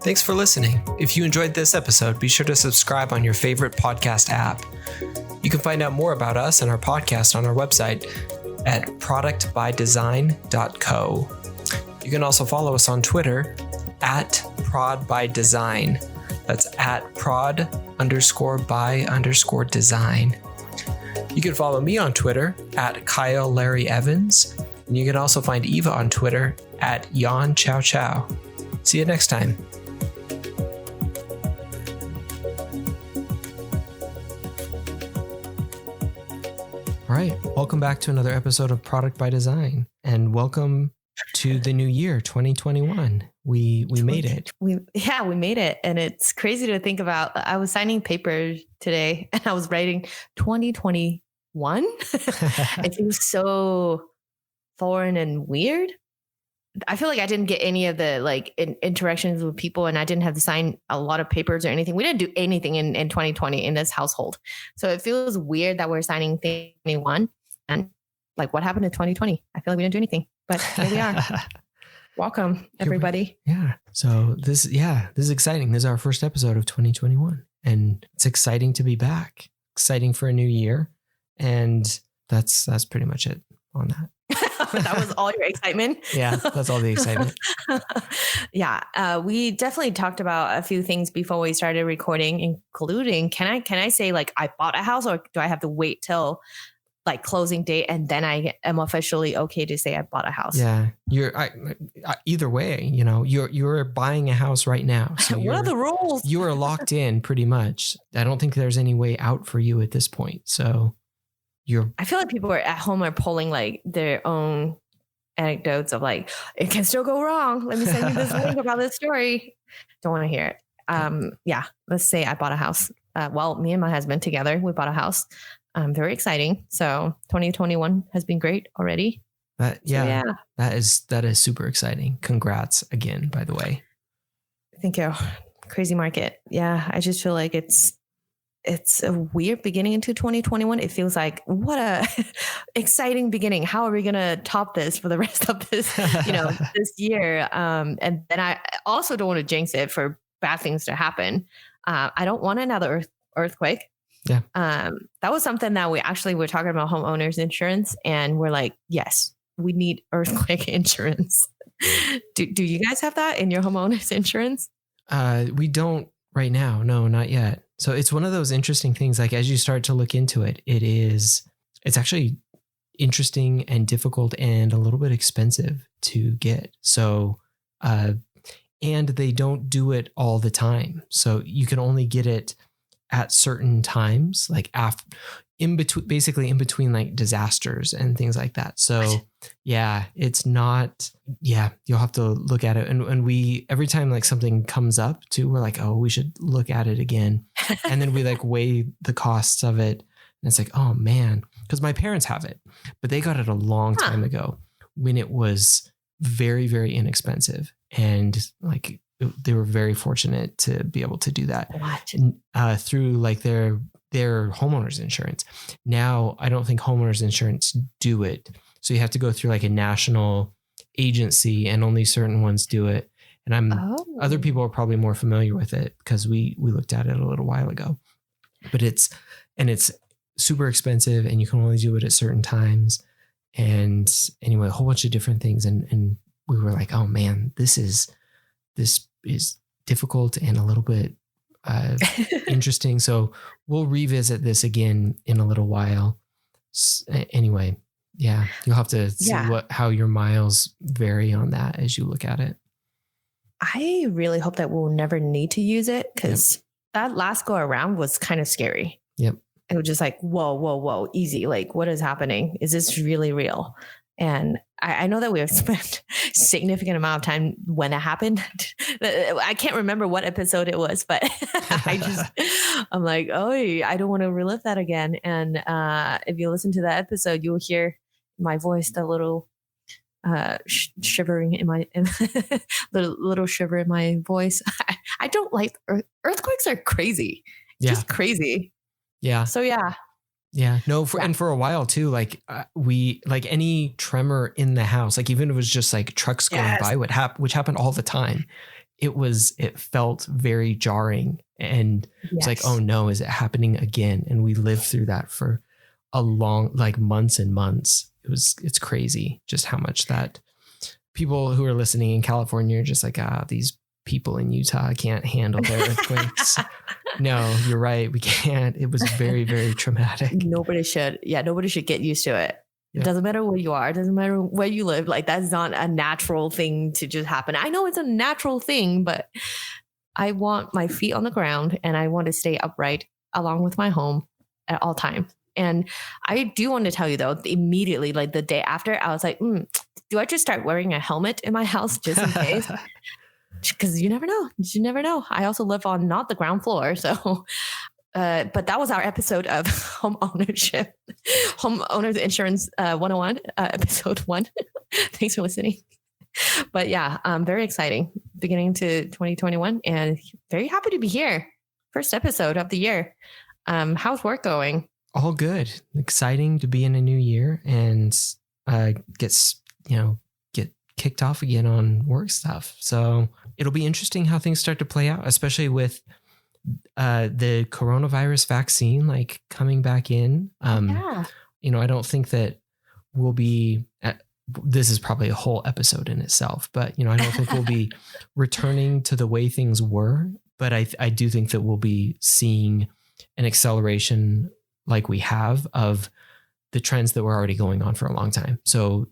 Thanks for listening. If you enjoyed this episode, be sure to subscribe on your favorite podcast app. You can find out more about us and our podcast on our website at productbydesign.co. You can also follow us on Twitter at prodbydesign. That's at prod_by_design. You can follow me on Twitter at Kyle Larry Evans. And you can also find Eva on Twitter at Yan Chow Chow. See you next time. All right, welcome back to another episode of Product by Design, and welcome to the new year, 2021. We made it. We made it, and it's crazy to think about. I was signing papers today, and I was writing 2021. It seems so foreign and weird. I feel like I didn't get any of the interactions with people, and I didn't have to sign a lot of papers or anything. We didn't do anything in 2020 in this household. So it feels weird that we're signing 2021, and like what happened in 2020? I feel like we didn't do anything, but here we are. Welcome everybody. Yeah. So this is exciting. This is our first episode of 2021, and it's exciting to be back. Exciting for a new year. And that's pretty much it on that. That was all your excitement. Yeah, that's all the excitement. We definitely talked about a few things before we started recording, including can I say like I bought a house, or do I have to wait till like closing date and then I am officially okay to say I bought a house? Yeah, either way, you're buying a house right now. So what are the rules? You are locked in pretty much. I don't think there's any way out for you at this point. So I feel like people at home are pulling like their own anecdotes of like, it can still go wrong. Let me send you this link about this story. Don't want to hear it. Let's say I bought a house. Me and my husband together, we bought a house. Very exciting. So 2021 has been great already. That is super exciting. Congrats again, by the way. Thank you. Crazy market. Yeah. I just feel like it's a weird beginning into 2021. It feels like what a exciting beginning. How are we going to top this for the rest of this, this year? And then I also don't want to jinx it for bad things to happen. I don't want another earthquake. Yeah. That was something that we actually were talking about homeowners insurance, and we're like, yes, we need earthquake insurance. Do you guys have that in your homeowners insurance? We don't right now. No, not yet. So it's one of those interesting things, like as you start to look into it, it's actually interesting and difficult and a little bit expensive to get. So, and they don't do it all the time. So you can only get it at certain times, like in between like disasters and things like that. So it's not, you'll have to look at it. And we, every time like something comes up too, we're like, oh, we should look at it again. And then we like weigh the costs of it. And it's like, oh man, because my parents have it, but they got it a long time ago when it was very, very inexpensive. And like, they were very fortunate to be able to do that through like their homeowners insurance. Now, I don't think homeowners insurance do it. So you have to go through like a national agency, and only certain ones do it. And other people are probably more familiar with it because we looked at it a little while ago. But it's super expensive, and you can only do it at certain times. And anyway, a whole bunch of different things. And we were like, oh man, this is difficult and a little bit interesting. So we'll revisit this again in a little while. Anyway, you'll have to see how your miles vary on that as you look at it. I really hope that we'll never need to use it, because that last go around was kind of scary. Yep. It was just like, whoa, easy. Like, what is happening? Is this really real? And I know that we have spent significant amount of time when it happened. I can't remember what episode it was, but I'm like, oh, I don't want to relive that again. And if you listen to that episode, you'll hear my voice, the little shivering in my little shiver in my voice. I don't like earthquakes. Are crazy. Just crazy. Yeah. So yeah. Yeah, no, and for a while too, like we like any tremor in the house, like even if it was just like trucks going by, which happened all the time. it felt very jarring, and it's like, Yes. oh no, is it happening again? And we lived through that for a long, like months and months. It's crazy just how much that people who are listening in California are just like, these people in Utah can't handle their earthquakes. No, you're right. We can't. It was very, very traumatic. Nobody should get used to it. Yeah. It doesn't matter where you are. It doesn't matter where you live. Like, that's not a natural thing to just happen. I know it's a natural thing, but I want my feet on the ground and I want to stay upright along with my home at all times. And I do want to tell you though, immediately, like the day after, I was like, do I just start wearing a helmet in my house just in case? Because you never know. You never know. I also live on not the ground floor. So, but that was our episode of home ownership, homeowners insurance 101, episode 1. Thanks for listening. But yeah, very exciting beginning to 2021 and very happy to be here. First episode of the year. How's work going? All good. Exciting to be in a new year and get kicked off again on work stuff. So it'll be interesting how things start to play out, especially with the coronavirus vaccine like coming back in. I don't think that we'll be this is probably a whole episode in itself, but I don't think we'll be returning to the way things were, but I do think that we'll be seeing an acceleration like we have of the trends that were already going on for a long time. So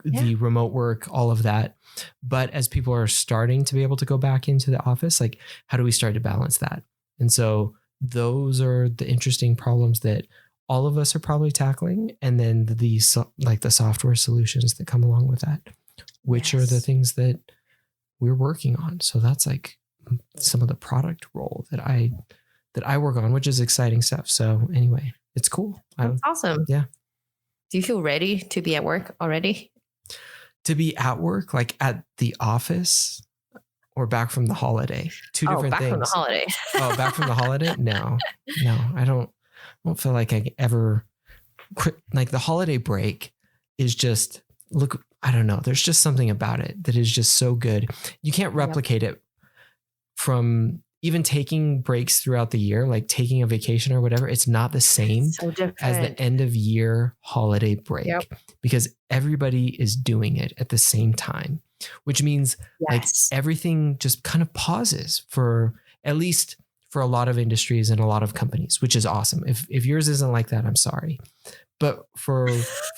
the remote work, all of that. But as people are starting to be able to go back into the office, like how do we start to balance that? And so those are the interesting problems that all of us are probably tackling. And then the software solutions that come along with that, which are the things that we're working on. So that's like some of the product role that I work on, which is exciting stuff. So anyway, it's cool. That's awesome. Yeah. Do you feel ready to be at work already? To be at work, like at the office or back from the holiday? Two different things. From the holiday. Oh, back from the holiday? No, I don't feel like I ever quit. Like the holiday break is just, I don't know. There's just something about it that is just so good. You can't replicate it from even taking breaks throughout the year, like taking a vacation or whatever. It's not the same as the end of year holiday break because everybody is doing it at the same time, which means like everything just kind of pauses for at least for a lot of industries and a lot of companies, which is awesome. If yours isn't like that, I'm sorry. But for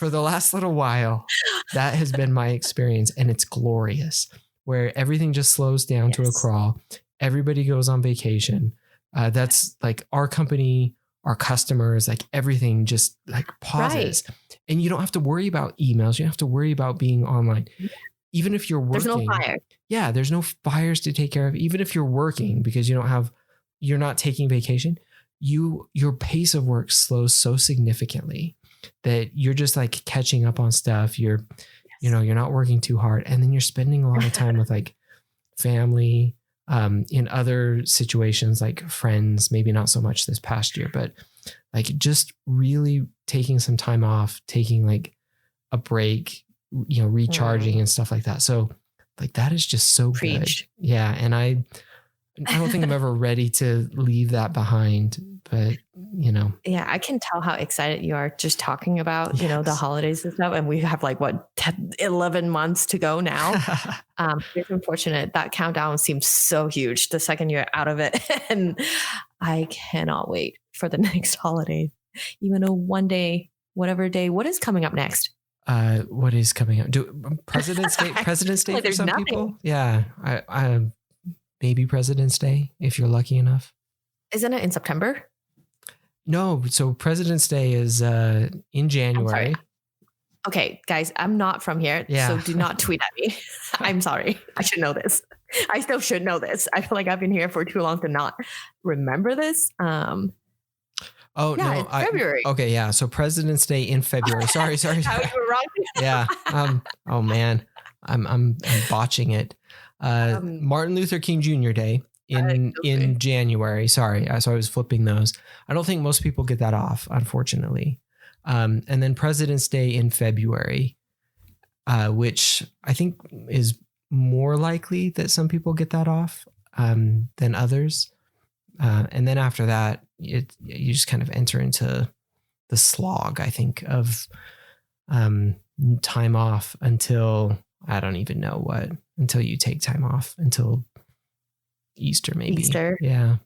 the last little while, that has been my experience and it's glorious where everything just slows down to a crawl. Everybody goes on vacation. That's like our company, our customers, like everything just like pauses. Right. And you don't have to worry about emails. You don't have to worry about being online. Even if you're working. There's no fire. Yeah, there's no fires to take care of. Even if you're working because you're not taking vacation, your pace of work slows so significantly that you're just like catching up on stuff. You're not working too hard. And then you're spending a lot of time with like family, in other situations like friends, maybe not so much this past year, but like just really taking some time off, taking like a break, recharging and stuff like that. So like that is just so good. Yeah. And I don't think I'm ever ready to leave that behind, but Yeah, I can tell how excited you are just talking about, the holidays and stuff. And we have like 11 months to go now. It's unfortunate. That countdown seems so huge the second you're out of it. And I cannot wait for the next holiday, even though one day, whatever day, what is coming up next? What is coming up? President's Day for some people? Yeah. I maybe President's Day, if you're lucky enough. Isn't it in September? No. So President's Day is in January. Okay, guys, I'm not from here. Yeah. So do not tweet at me. I'm sorry. I should know this. I still should know this. I feel like I've been here for too long to not remember this. Oh, yeah, no, February. Okay, yeah. So President's Day in February. Sorry. I was wrong. Yeah. Oh man, I'm botching it. Martin Luther King Jr. Day in January. Sorry. So I was flipping those. I don't think most people get that off, unfortunately. And then President's Day in February, which I think is more likely that some people get that off than others. And then after that, you just kind of enter into the slog, I think, of time off until I don't even know what, until you take time off, until Easter, maybe. Easter. Yeah.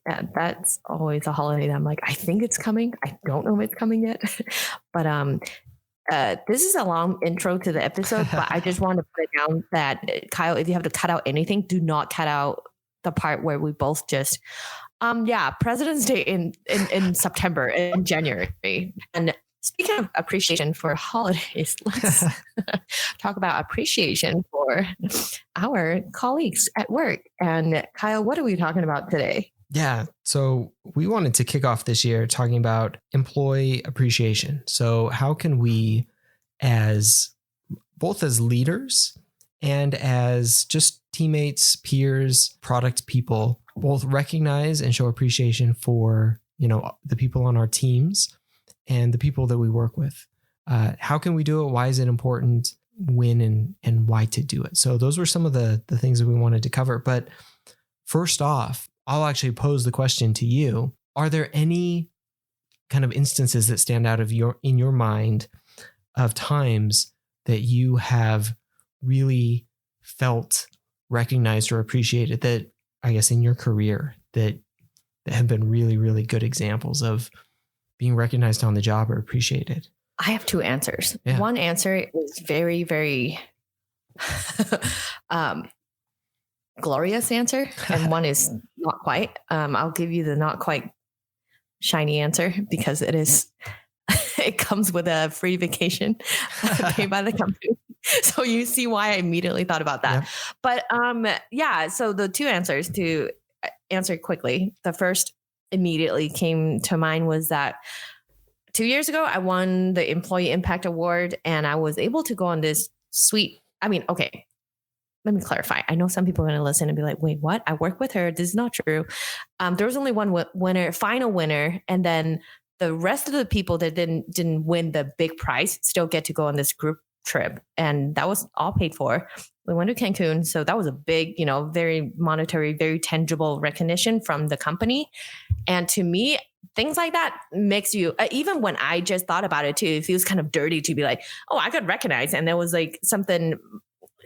Yeah, that's always a holiday that I'm like, I think it's coming. I don't know if it's coming yet. But this is a long intro to the episode, but I just want to put it down that Kyle, if you have to cut out anything, do not cut out the part where we both just President's Day in September and January. And speaking of appreciation for holidays, let's talk about appreciation for our colleagues at work. And Kyle, what are we talking about today? Yeah. So we wanted to kick off this year talking about employee appreciation. So how can we, as both as leaders and as just teammates, peers, product people, both recognize and show appreciation for, the people on our teams and the people that we work with? How can we do it? Why is it important? When and why to do it? So those were some of the things that we wanted to cover. But first off, I'll actually pose the question to you. Are there any kind of instances that stand out in your mind of times that you have really felt recognized or appreciated, that I guess in your career that have been really, really good examples of being recognized on the job or appreciated? I have two answers. Yeah. One answer is very, very glorious answer, and one is not quite. I'll give you the not quite shiny answer because it is. It comes with a free vacation paid by the company. So you see why I immediately thought about that. Yeah. But so the two answers to answer quickly. The first immediately came to mind was that 2 years ago, I won the Employee Impact Award, and I was able to go on this okay, let me clarify. I know some people are going to listen and be like, wait, what? I work with her. This is not true. There was only one winner, final winner. And then the rest of the people that didn't win the big prize still get to go on this group trip. And that was all paid for. We went to Cancun. So that was a big, very monetary, very tangible recognition from the company. And to me, things like that makes you, even when I just thought about it too, it feels kind of dirty to be like, oh, I got recognized. And there was like something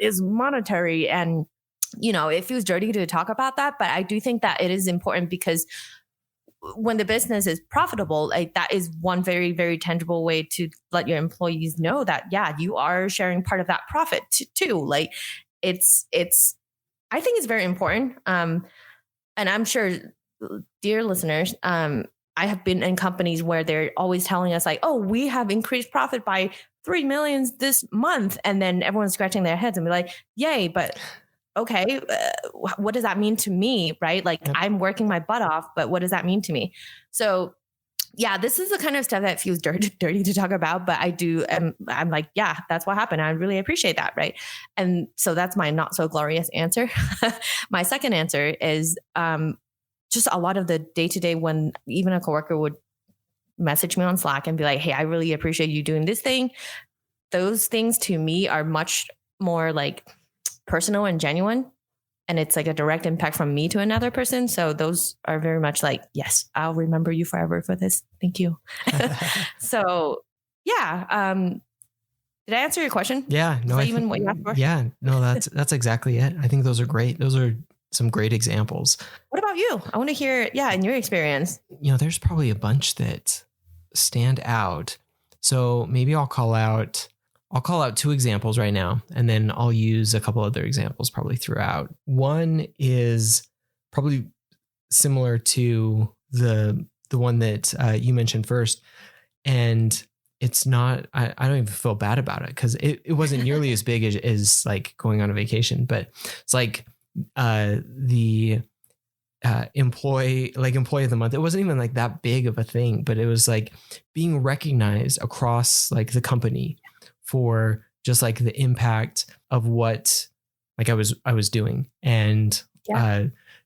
is monetary, and it feels dirty to talk about that, but I do think that it is important because when the business is profitable, like that is one very, very tangible way to let your employees know that you are sharing part of that profit too. Like it's I think it's very important. And I'm sure, dear listeners, I have been in companies where they're always telling us like, oh, we have increased profit by 3 million this month. And then everyone's scratching their heads and be like, yay, but okay, what does that mean to me? Right? Like I'm working my butt off, but what does that mean to me? So this is the kind of stuff that feels dirty to talk about, but I'm like, that's what happened. I really appreciate that. Right. And so that's my not so glorious answer. My second answer is just a lot of the day-to-day when even a coworker would message me on Slack and be like, hey, I really appreciate you doing this thing. Those things to me are much more like personal and genuine. And it's like a direct impact from me to another person. So those are very much like, yes, I'll remember you forever for this. Thank you. So did I answer your question? Yeah. No, even what you asked for? Yeah, no, that's exactly it. I think those are great. Those are some great examples. What about you? I want to hear, in your experience. There's probably a bunch that stand out. So maybe I'll call out two examples right now, and then I'll use a couple other examples probably throughout. One is probably similar to the one that you mentioned first. And it's not, I don't even feel bad about it because it wasn't nearly as big as like going on a vacation, but it's like the employee of the month. It wasn't even like that big of a thing, but it was like being recognized across like the company for just like the impact of what like I was doing, and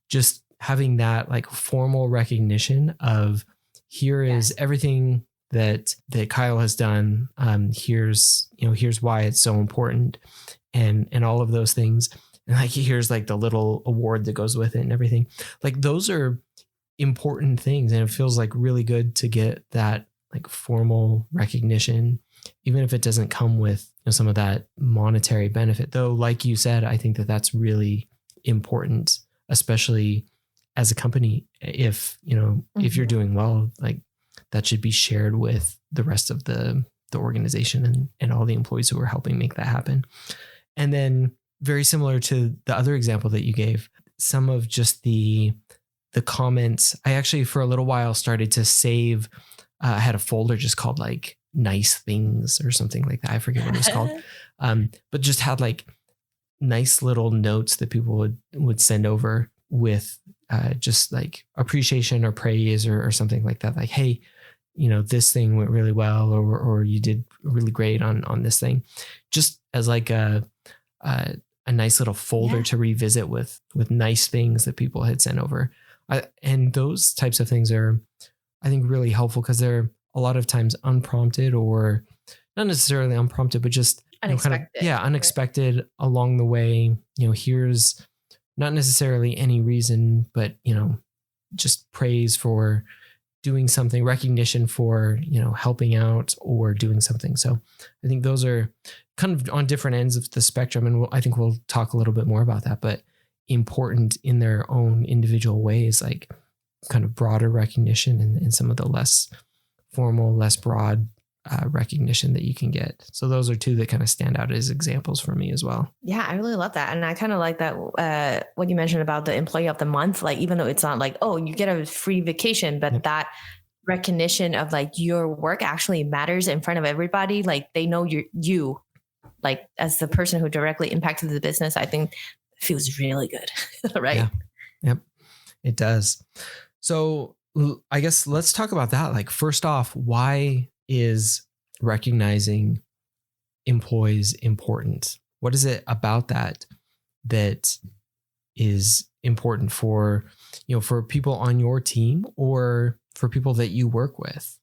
just having that like formal recognition of here is everything that Kyle has done. Here's why it's so important. and all of those things. And like, here's like the little award that goes with it and everything. Like those are important things. And it feels like really good to get that like formal recognition, even if it doesn't come with some of that monetary benefit. Though, like you said, I think that that's really important, especially as a company. If, if you're doing well, like that should be shared with the rest of the organization and all the employees who are helping make that happen. And then very similar to the other example that you gave, some of just the comments, I actually for a little while started to save, I had a folder just called like nice things or something like that. I forget what it was called. But just had like nice little notes that people would send over with just like appreciation or praise or something like that. Like, hey, this thing went really well, or you did really great on this thing, just as like a nice little folder to revisit with nice things that people had sent over. And those types of things are, I think, really helpful because they're a lot of times unprompted, or not necessarily unprompted, but just unexpected. Unexpected along the way. Here's not necessarily any reason, but just praise for doing something, recognition for helping out or doing something. So I think those are kind of on different ends of the spectrum, and I think we'll talk a little bit more about that, but important in their own individual ways, like kind of broader recognition and some of the less formal, less broad recognition that you can get. So those are two that kind of stand out as examples for me as well. Yeah, I really love that. And I kind of like that what you mentioned about the employee of the month, like even though it's not like, oh, you get a free vacation, but that recognition of like your work actually matters in front of everybody. Like they know you like as the person who directly impacted the business, I think it feels really good. Right. Yeah. Yep. It does. So I guess let's talk about that. Like, first off, why is recognizing employees important? What is it about that is important for, for people on your team or for people that you work with?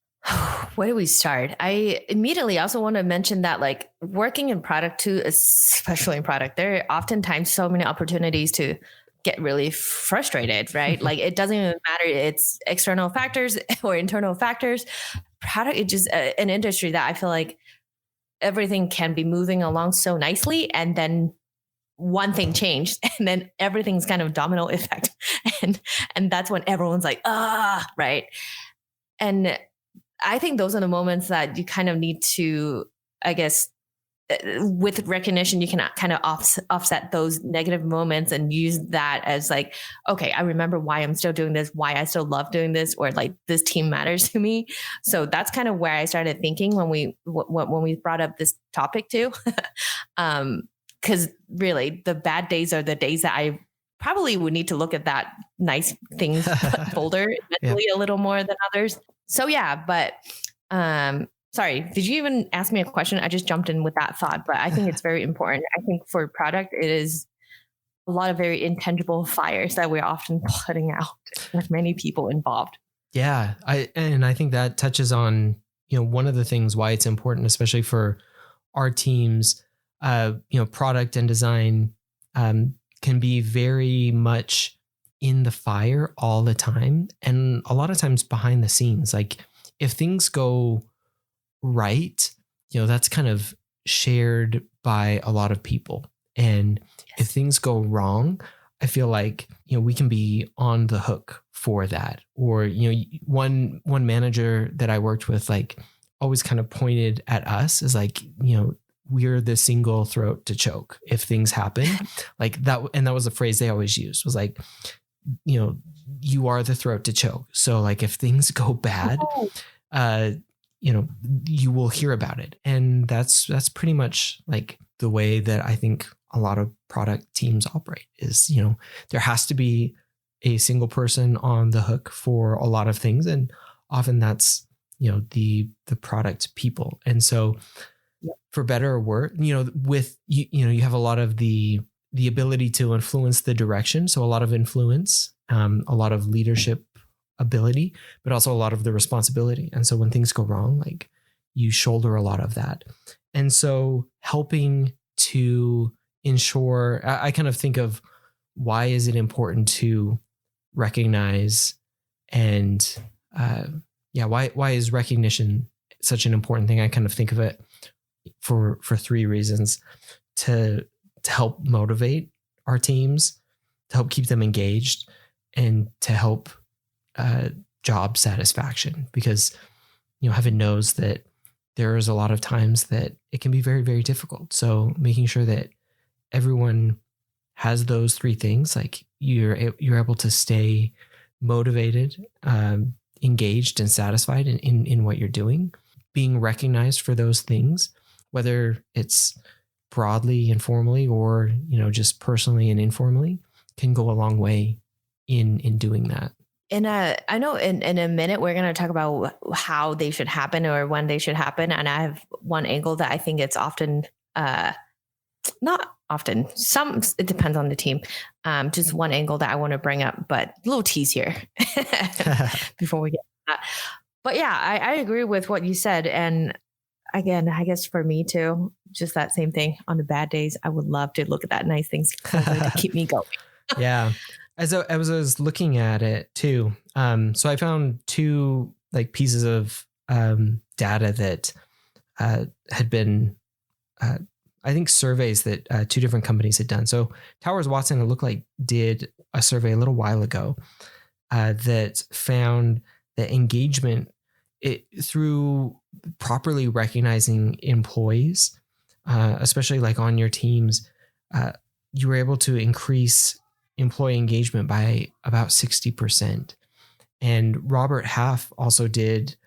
Where do we start? I immediately also want to mention that like working in product too, especially in product, there are oftentimes so many opportunities to get really frustrated, right? Like it doesn't even matter. It's external factors or internal factors. Product is just an industry that I feel like everything can be moving along so nicely. And then one thing changed and then everything's kind of domino effect. And that's when everyone's like, right. And I think those are the moments that you kind of need to, I guess, with recognition, you can kind of offset those negative moments and use that as like, okay, I remember why I'm still doing this, why I still love doing this, or like this team matters to me. So that's kind of where I started thinking when we brought up this topic too. Because really the bad days are the days that I probably would need to look at that nice things folder mentally a little more than others. So yeah, but sorry, did you even ask me a question? I just jumped in with that thought, but I think it's very important. I think for product, it is a lot of very intangible fires that we're often putting out with many people involved. Yeah. I think that touches on, one of the things why it's important, especially for our teams, product and design can be very much in the fire all the time. And a lot of times behind the scenes, like if things go right, that's kind of shared by a lot of people. And if things go wrong, I feel like, we can be on the hook for that. Or, one manager that I worked with, like always kind of pointed at us as like, we're the single throat to choke if things happen like that. And that was a phrase they always used, was like, you are the throat to choke. So like if things go bad, you will hear about it. And that's pretty much like the way that I think a lot of product teams operate is, there has to be a single person on the hook for a lot of things. And often that's, the product people. And so for better or worse, with, you have a lot of the ability to influence the direction. So a lot of influence, a lot of leadership ability, but also a lot of the responsibility. And so when things go wrong, like you shoulder a lot of that. And so helping to ensure, I kind of think of why is it important to recognize and why is recognition such an important thing? I kind of think of it for three reasons: to help motivate our teams, to help keep them engaged, and to help job satisfaction. Because heaven knows that there is a lot of times that it can be very, very difficult. So making sure that everyone has those three things, like you're able to stay motivated, engaged, and satisfied in what you're doing, being recognized for those things, whether it's broadly, informally, or just personally and informally, can go a long way in doing that. And I know in a minute we're going to talk about how they should happen or when they should happen. And I have one angle that I think it's often, not often, it depends on the team. Just one angle that I want to bring up, but a little tease here before we get to that. But yeah, I agree with what you said. And again, I guess for me too, just that same thing. On the bad days, I would love to look at that nice things to keep me going. Yeah. As I was looking at it too, so I found two like pieces of data that had been, I think, surveys that two different companies had done. So Towers Watson, it looked like, did a survey a little while ago that found that engagement through properly recognizing employees, especially like on your teams, you were able to increase employee engagement by about 60%. And Robert Half also did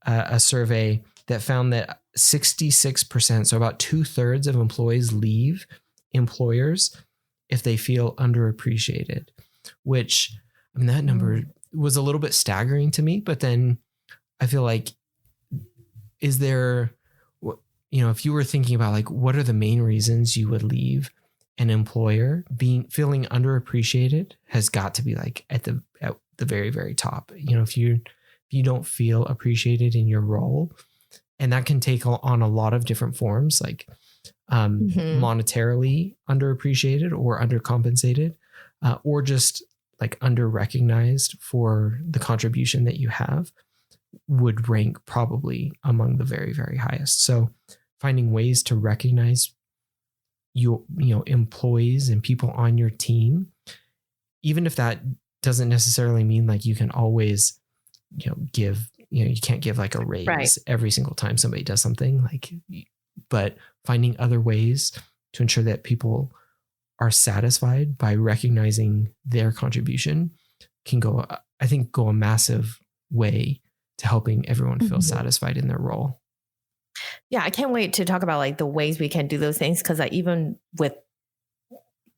a survey that found that 66%, so about 2/3 of employees, leave employers if they feel underappreciated, which, I mean, that number was a little bit staggering to me. But then I feel like, is there, if you were thinking about like, what are the main reasons you would leave an employer, feeling underappreciated has got to be like at the very, very top. If you don't feel appreciated in your role, and that can take on a lot of different forms, like monetarily underappreciated or undercompensated, or just like under-recognized for the contribution that you have, would rank probably among the very, very highest. So finding ways to recognize employees and people on your team, even if that doesn't necessarily mean like you can always, give, you can't give like a raise every single time somebody does something, like, but finding other ways to ensure that people are satisfied by recognizing their contribution can go a massive way to helping everyone feel satisfied in their role. Yeah, I can't wait to talk about like the ways we can do those things, because even with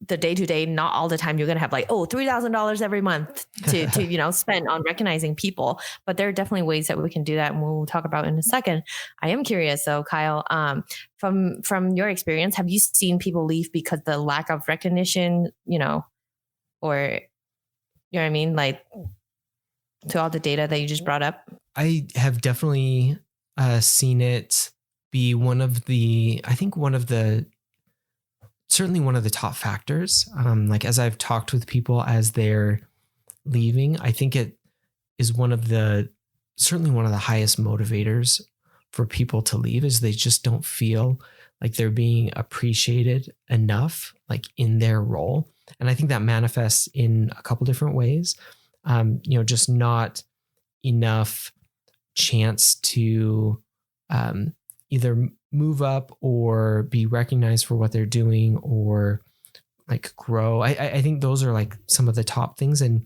the day-to-day, not all the time you're going to have like, $3,000 every month to spend on recognizing people. But there are definitely ways that we can do that, and we'll talk about in a second. I am curious though, Kyle, from your experience, have you seen people leave because the lack of recognition, or what I mean, like, to all the data that you just brought up? I have definitely seen it be certainly one of the top factors. Like, as I've talked with people as they're leaving, I think it is certainly one of the highest motivators for people to leave, is they just don't feel like they're being appreciated enough, like in their role. And I think that manifests in a couple different ways. Just not enough chance to either move up or be recognized for what they're doing, or like grow. I think those are like some of the top things. And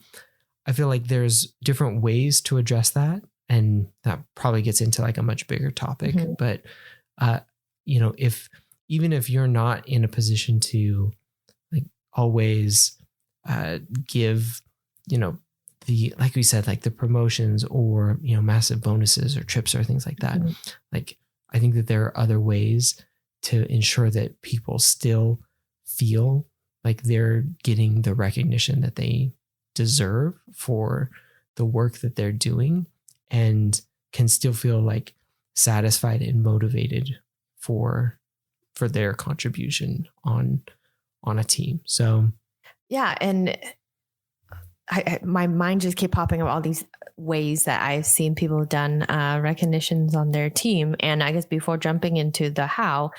I feel like there's different ways to address that. And that probably gets into like a much bigger topic. But, if you're not in a position to like always give, like we said, like the promotions or, massive bonuses or trips or things like that. Like, I think that there are other ways to ensure that people still feel like they're getting the recognition that they deserve for the work that they're doing, and can still feel like satisfied and motivated for their contribution on on a team. So yeah. And my mind just kept popping up all these ways that I've seen people done recognitions on their team. And I guess before jumping into the how,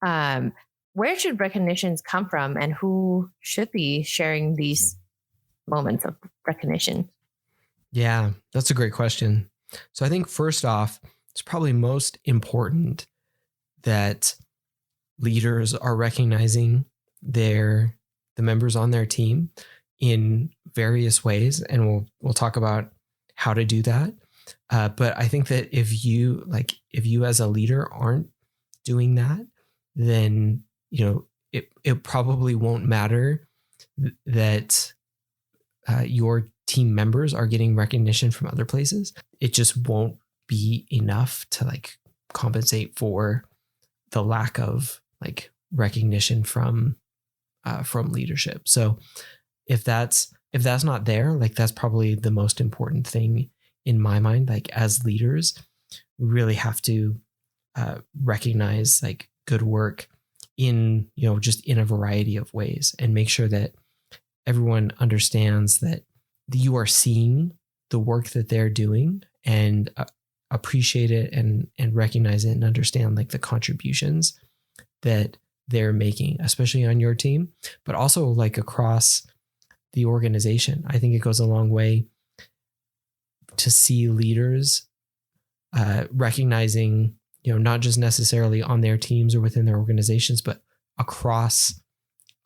where should recognitions come from, and who should be sharing these moments of recognition? Yeah, that's a great question. So I think first off, it's probably most important that leaders are recognizing the members on their team in various ways, and we'll talk about how to do that. But I think that if you as a leader aren't doing that, then it probably won't matter that your team members are getting recognition from other places. It just won't be enough to like compensate for the lack of like recognition from leadership. So if that's not there, like that's probably the most important thing in my mind. Like as leaders, we really have to recognize like good work in, just in a variety of ways, and make sure that everyone understands that you are seeing the work that they're doing, and appreciate it and recognize it and understand like the contributions that they're making, especially on your team, but also like across the organization. I think it goes a long way to see leaders recognizing, not just necessarily on their teams or within their organizations, but across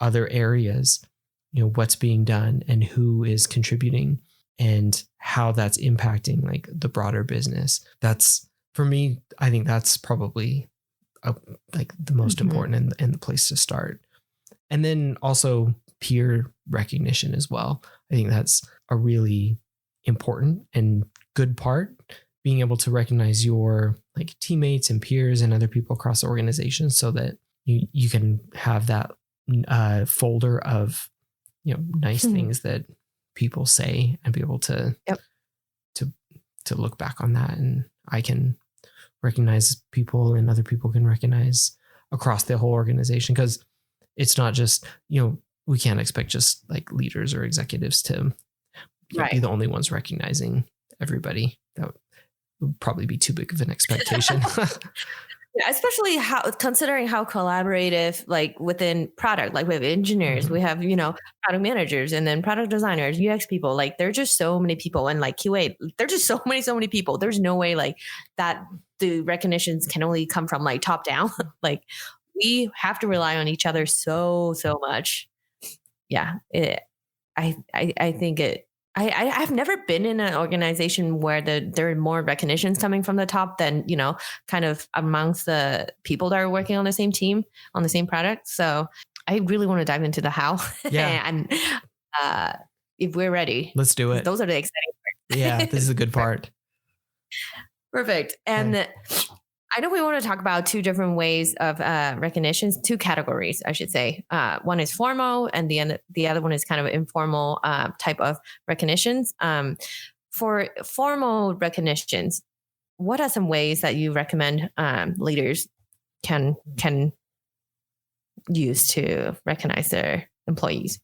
other areas, what's being done and who is contributing and how that's impacting like the broader business. That's, for me, I think that's probably like the most important and the place to start. And then also peer recognition as well. I think that's a really important and good part, being able to recognize your like teammates and peers and other people across the organization, so that you can have that folder of nice things that people say, and be able to to look back on that, and I can recognize people and other people can recognize across the whole organization, because it's not just we can't expect just like leaders or executives to be the only ones recognizing everybody. That would probably be too big of an expectation. Yeah, especially considering how collaborative, like within product, like we have engineers, we have, product managers, and then product designers, UX people, like there's just so many people, and like QA, there's just so many people. There's no way like that the recognitions can only come from like top down. Like we have to rely on each other so much. Yeah. I think I've never been in an organization where there are more recognitions coming from the top than, kind of amongst the people that are working on the same team, on the same product. So I really want to dive into the how. Yeah. And if we're ready, let's do it. Those are the exciting parts. Yeah, this is a good part. Perfect. And okay. I know we want to talk about two different ways of recognitions, two categories, I should say. One is formal, and the other one is kind of informal type of recognitions. For formal recognitions, what are some ways that you recommend leaders can use to recognize their employees?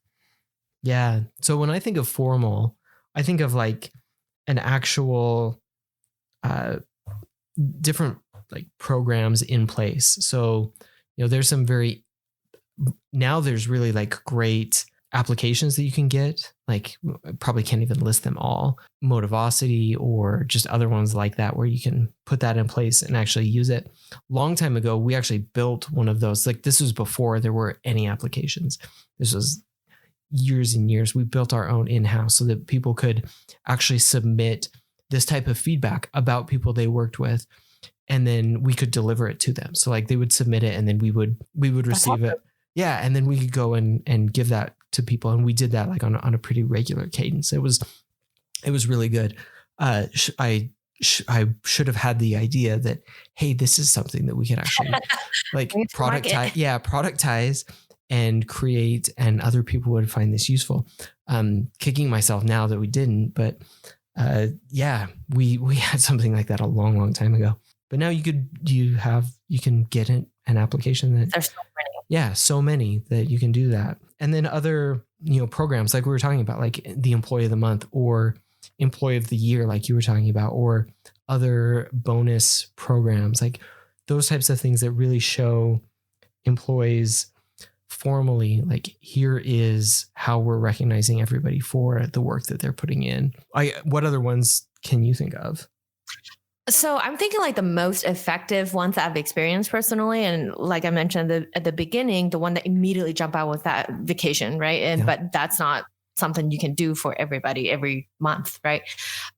Yeah. So when I think of formal, I think of like an actual different like programs in place. So, there's some there's really like great applications that you can get. Like probably can't even list them all. Motivosity or just other ones like that, where you can put that in place and actually use it. Long time ago, we actually built one of those. Like this was before there were any applications. This was years and years. We built our own in-house so that people could actually submit this type of feedback about people they worked with, and then we could deliver it to them. So like they would submit it, and then we would receive it. Yeah. And then we could go and give that to people. And we did that like on a pretty regular cadence. It was really good. I should have had the idea that, hey, this is something that we could actually like productize and create, and other people would find this useful. Kicking myself now that we didn't, but we had something like that a long time ago. But now you can get an application that there's so many. Yeah, so many that you can do that. And then other, programs like we were talking about, like the employee of the month or employee of the year, like you were talking about, or other bonus programs, like those types of things that really show employees formally, like, here is how we're recognizing everybody for the work that they're putting in. What other ones can you think of? So I'm thinking like the most effective ones that I've experienced personally. And like I mentioned at the beginning, the one that immediately jumped out was that vacation, right? But that's not something you can do for everybody every month, right?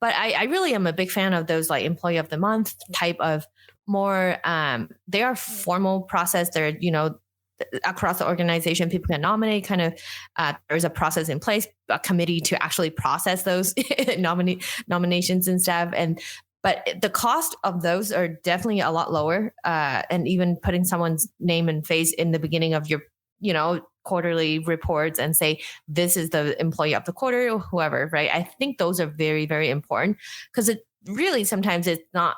But I really am a big fan of those like employee of the month type of more, they are formal process. They're, across the organization, people can nominate there's a process in place, a committee to actually process those nominations and stuff. But the cost of those are definitely a lot lower. And even putting someone's name and face in the beginning of your, quarterly reports and say, this is the employee of the quarter or whoever, right? I think those are very, very important because it really sometimes it's not,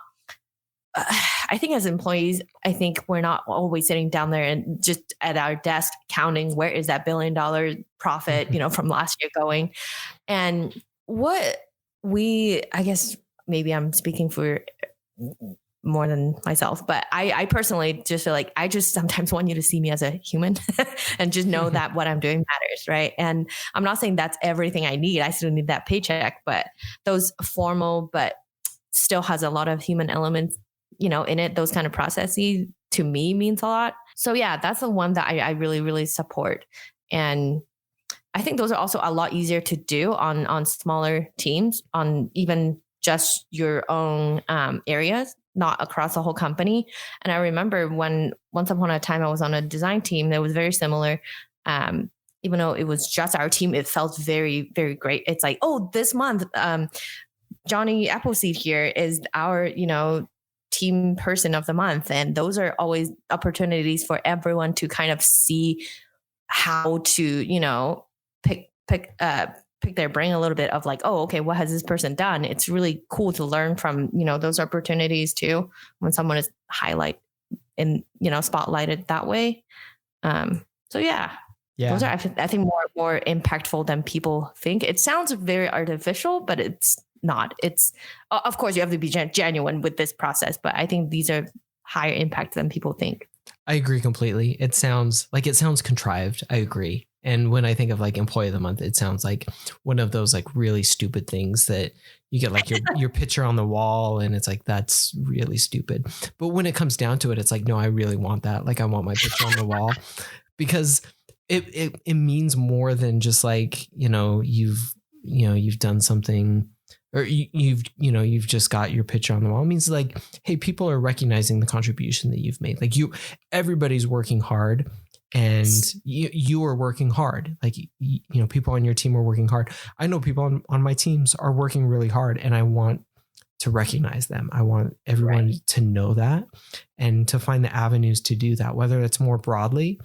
I think as employees, I think we're not always sitting down there and just at our desk counting where is that $1 billion profit, from last year going. And I guess maybe I'm speaking for more than myself, but I personally just feel like I just sometimes want you to see me as a human and just know that what I'm doing matters, right? And I'm not saying that's everything I need. I still need that paycheck, but those formal, but still has a lot of human elements, in it, those kind of processes to me means a lot. So yeah, that's the one that I really, really support. And I think those are also a lot easier to do on smaller teams, on even just your own areas, not across the whole company. And I remember once upon a time I was on a design team that was very similar. Even though it was just our team, it felt very, very great. It's like, oh, this month, Johnny Appleseed here is our, team person of the month. And those are always opportunities for everyone to kind of see how to, pick their brain a little bit of like, oh, okay, what has this person done? It's really cool to learn from, those opportunities too, when someone is spotlighted that way. So yeah, those are, I think more impactful than people think. It sounds very artificial, but it's not. It's, of course you have to be genuine with this process, but I think these are higher impact than people think. I agree completely. It sounds contrived. I agree. And when I think of like employee of the month, it sounds like one of those like really stupid things that you get like your picture on the wall and it's like, that's really stupid. But when it comes down to it, it's like, no, I really want that. Like I want my picture on the wall because it means more than just like, you've done something or you've just got your picture on the wall. It means like, hey, people are recognizing the contribution that you've made. Like everybody's working hard. And you are working hard. Like, people on your team are working hard. I know people on my teams are working really hard and I want to recognize them. I want everyone to know that and to find the avenues to do that, whether it's more broadly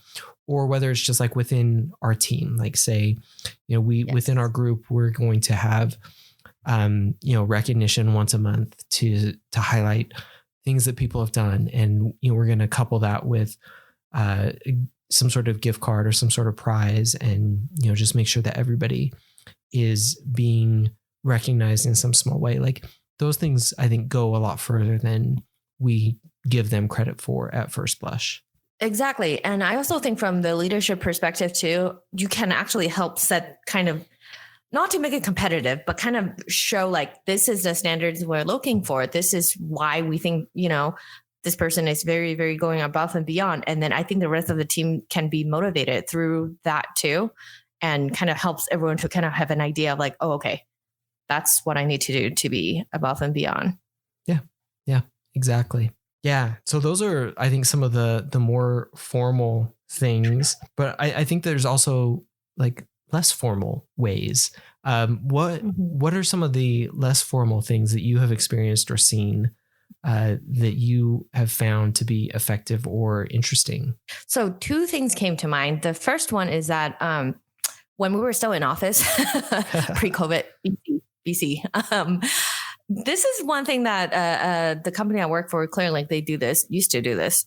or whether it's just like within our team. Like say, within our group, we're going to have, recognition once a month to highlight things that people have done. And, we're going to couple that with, some sort of gift card or some sort of prize and, just make sure that everybody is being recognized in some small way. Like those things, I think, go a lot further than we give them credit for at first blush. Exactly. And I also think from the leadership perspective too, you can actually help set kind of, not to make it competitive, but kind of show like, this is the standards we're looking for. This is why we think, this person is very, very going above and beyond. And then I think the rest of the team can be motivated through that too. And kind of helps everyone to kind of have an idea of like, oh, okay, that's what I need to do to be above and beyond. Yeah, exactly. Yeah. So those are, I think, some of the more formal things, but I think there's also like less formal ways. What are some of the less formal things that you have experienced or seen that you have found to be effective or interesting? So 2 things came to mind. The first one is that when we were still in office, pre-COVID BC, this is one thing that the company I work for, ClearLink, they used to do this.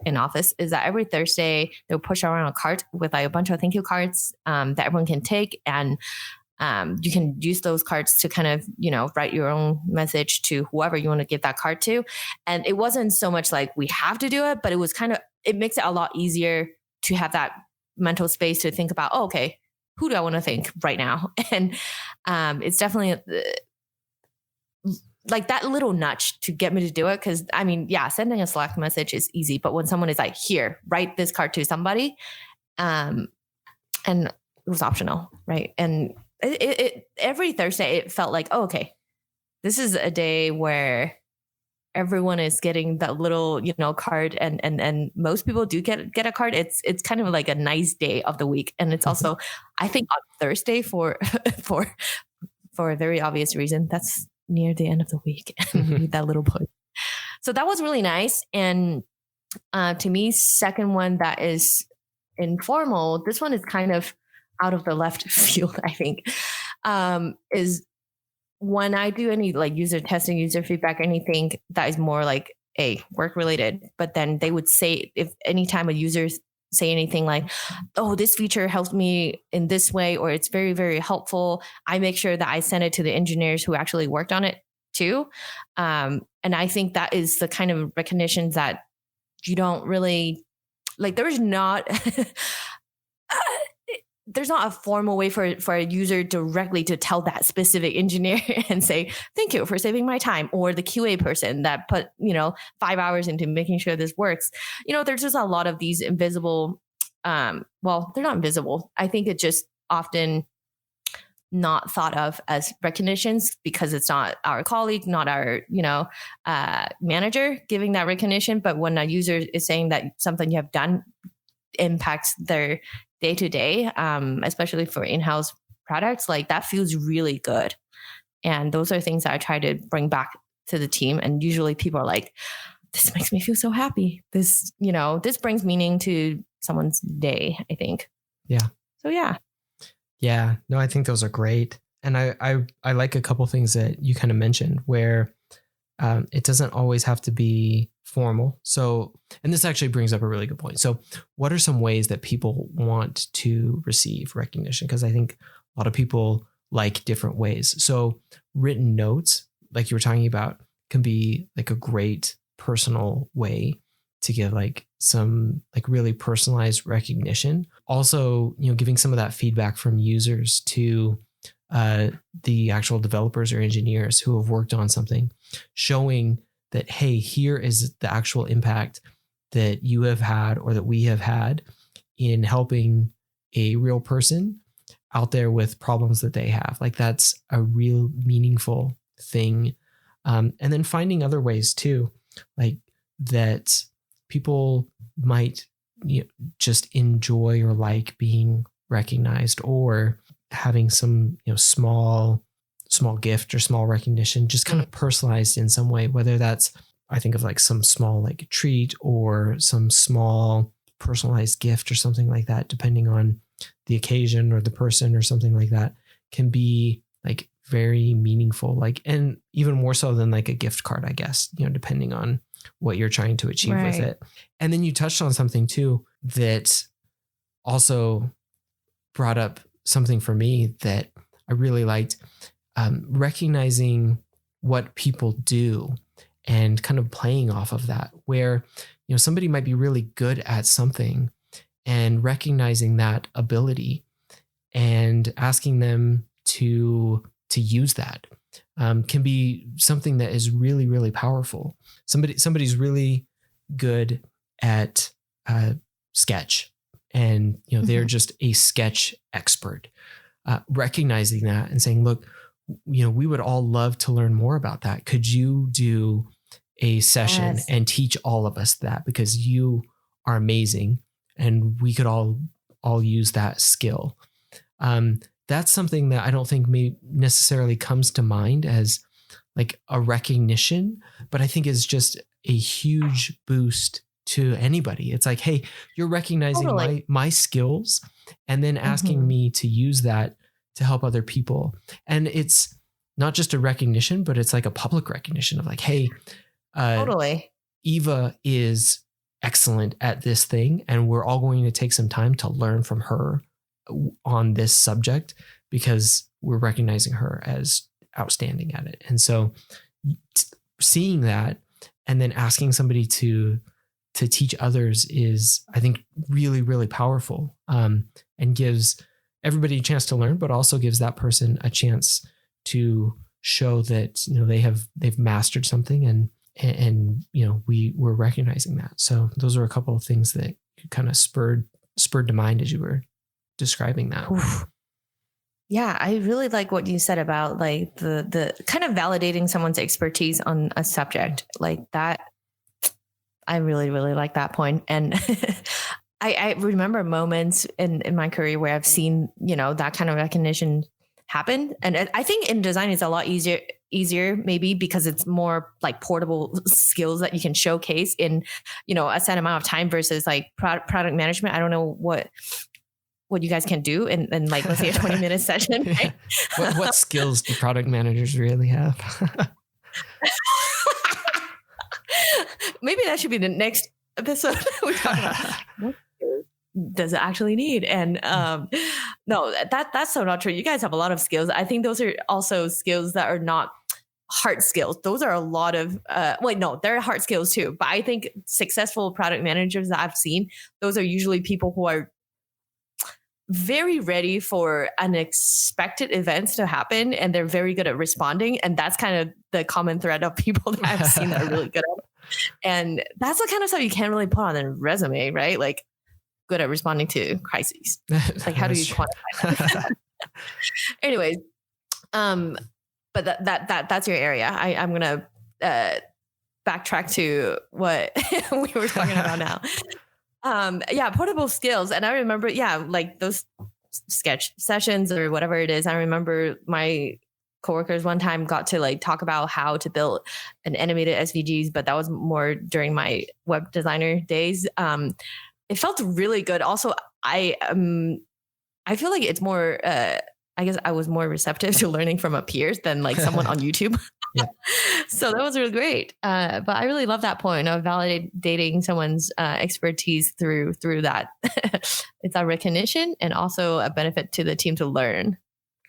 in office is that every Thursday they'll push around a cart with like a bunch of thank you cards that everyone can take. And you can use those cards to kind of, write your own message to whoever you want to give that card to. And it wasn't so much like we have to do it, but it was it makes it a lot easier to have that mental space to think about, okay, who do I want to thank right now? And it's definitely like that little nudge to get me to do it. Cause I mean, sending a Slack message is easy, but when someone is like, here, write this card to somebody, and it was optional. Right. And it every Thursday, it felt like, oh, okay, this is a day where everyone is getting that little, card, and most people do get a card. It's kind of like a nice day of the week. And it's also, I think on Thursday for a very obvious reason, that's near the end of the week and we need that little push. So that was really nice. And to me, second one that is informal, this one is kind of out of the left field, I think, is when I do any like user testing, user feedback, anything that is more like work related, but then they would say, if anytime a user say anything like, oh, this feature helps me in this way, or it's very, very helpful, I make sure that I send it to the engineers who actually worked on it too. And I think that is the kind of recognition that you don't really like. There's not a formal way for a user directly to tell that specific engineer and say, thank you for saving my time, or the QA person that put, 5 hours into making sure this works. There's just a lot of these invisible, well, they're not invisible. I think it's just often not thought of as recognitions because it's not our colleague, not our, manager giving that recognition. But when a user is saying that something you have done impacts their day to day, especially for in-house products, like that feels really good. And those are things that I try to bring back to the team. And usually people are like, this makes me feel so happy. This, this brings meaning to someone's day, I think. Yeah. So yeah. Yeah. No, I think those are great. And I like a couple things that you kind of mentioned where it doesn't always have to be formal. So, and this actually brings up a really good point. So what are some ways that people want to receive recognition? Because I think a lot of people like different ways. So written notes, like you were talking about, can be like a great personal way to give like some like really personalized recognition. Also, giving some of that feedback from users to the actual developers or engineers who have worked on something, showing that, hey, here is the actual impact that you have had or that we have had in helping a real person out there with problems that they have. Like that's a real meaningful thing. And then finding other ways too, like that people might just enjoy or like being recognized, or having some small gift or small recognition, just kind of personalized in some way, whether that's, I think of like some small like treat or some small personalized gift or something like that, depending on the occasion or the person or something like that, can be like very meaningful, like, and even more so than like a gift card, I guess, depending on what you're trying to achieve with it. And then you touched on something too that also brought up something for me that I really liked, recognizing what people do and kind of playing off of that, where, somebody might be really good at something, and recognizing that ability and asking them to use that can be something that is really, really powerful. Somebody's really good at sketch, and they're just a sketch expert. Recognizing that and saying, look, we would all love to learn more about that. Could you do a session and teach all of us that, because you are amazing and we could all use that skill. That's something that I don't think may necessarily comes to mind as like a recognition, but I think is just a huge boost to anybody. It's like, hey, you're recognizing my skills and then asking me to use that to help other people. And it's not just a recognition, but it's like a public recognition of like, hey, Eva is excellent at this thing, and we're all going to take some time to learn from her on this subject because we're recognizing her as outstanding at it. And so seeing that and then asking somebody to teach others is, I think, really, really powerful, and gives everybody a chance to learn, but also gives that person a chance to show that, you know, they've mastered something, and you know, we're recognizing that. So those are a couple of things that kind of spurred to mind as you were describing that. Oof. Yeah, I really like what you said about like the kind of validating someone's expertise on a subject like that. I really, really like that point. And I remember moments in my career where I've seen, you know, that kind of recognition happen. And I think in design it's a lot easier maybe because it's more like portable skills that you can showcase in, you know, a set amount of time versus like product management. I don't know what you guys can do in like, let's say a 20-minute session. Right? What skills do product managers really have? Maybe that should be the next episode. We talk about what skills does it actually need? And no, that's so not true. You guys have a lot of skills. I think those are also skills that are not hard skills. Those are a lot of they're hard skills too. But I think successful product managers that I've seen, those are usually people who are very ready for unexpected events to happen, and they're very good at responding. And that's kind of the common thread of people that I've seen that are really good at it. And that's the kind of stuff you can't really put on a resume, right? Like good at responding to crises. Like how do you quantify that? Anyways, but that's your area. I'm gonna backtrack to what we were talking about now. Portable skills. And I remember, like those sketch sessions or whatever it is. I remember my coworkers one time got to like talk about how to build an animated SVGs, but that was more during my web designer days. It felt really good. Also, I feel like it's more, I guess I was more receptive to learning from a peers than like someone on YouTube. Yeah. So that was really great. But I really love that point of validating someone's expertise through that. It's a recognition and also a benefit to the team to learn.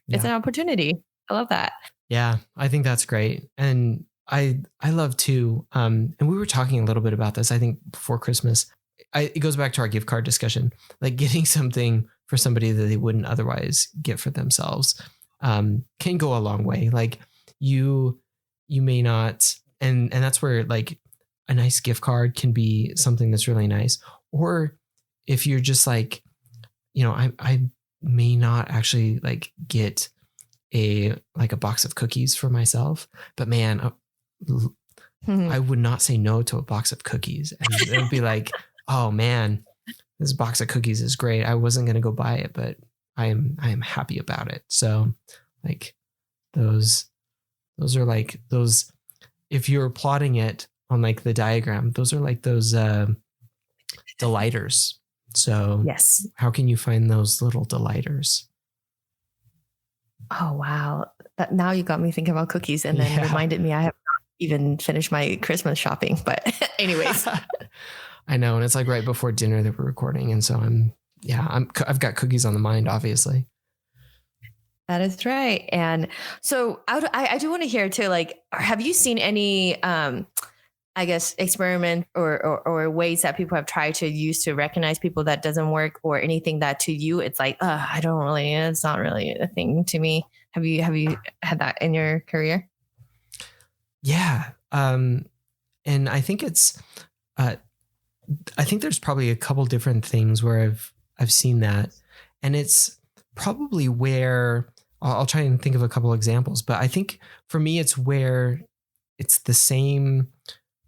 Yeah. It's an opportunity. I love that. Yeah, I think that's great. And I love too. And we were talking a little bit about this, I think before Christmas. It goes back to our gift card discussion, like getting something for somebody that they wouldn't otherwise get for themselves can go a long way. Like you may not, and that's where like a nice gift card can be something that's really nice. Or if you're just like, you know, I may not actually like get a box of cookies for myself, but man, I would not say no to a box of cookies. And it would be like, oh man, this box of cookies is great. I wasn't going to go buy it, but I am happy about it. So like those are like those, if you're plotting it on like the diagram, those are like those delighters. So yes, how can you find those little delighters? Oh, wow. Now you got me thinking about cookies and then reminded me I have not even finished my Christmas shopping. But anyways. I know. And it's like right before dinner that we're recording. And so I've got cookies on the mind, obviously. That is right. And so I do want to hear too, like, have you seen any, I guess, experiment or ways that people have tried to use to recognize people that doesn't work, or anything that to you, it's like, it's not really a thing to me. Have you had that in your career? Yeah. And I think I think there's probably a couple different things where I've seen that, and it's probably where I'll try and think of a couple examples, but I think for me, it's where it's the same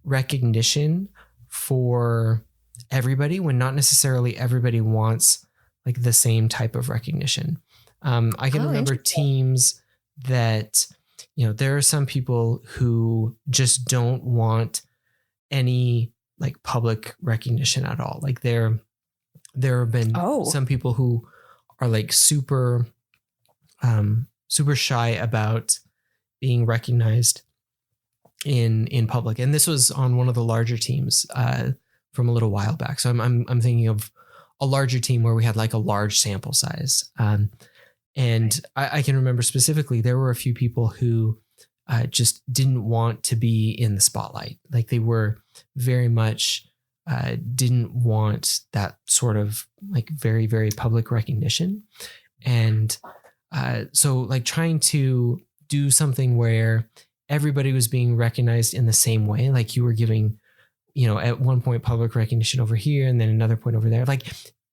recognition for everybody when not necessarily everybody wants like the same type of recognition. I can remember teams that, you know, there are some people who just don't want any like public recognition at all. Like there have been some people who are like super shy about being recognized in public. And this was on one of the larger teams from a little while back. So I'm thinking of a larger team where we had like a large sample size. And I can remember specifically, there were a few people who just didn't want to be in the spotlight. Like they were very much didn't want that sort of like very, very public recognition. And so like trying to do something where everybody was being recognized in the same way, like you were giving, at one point public recognition over here and then another point over there, like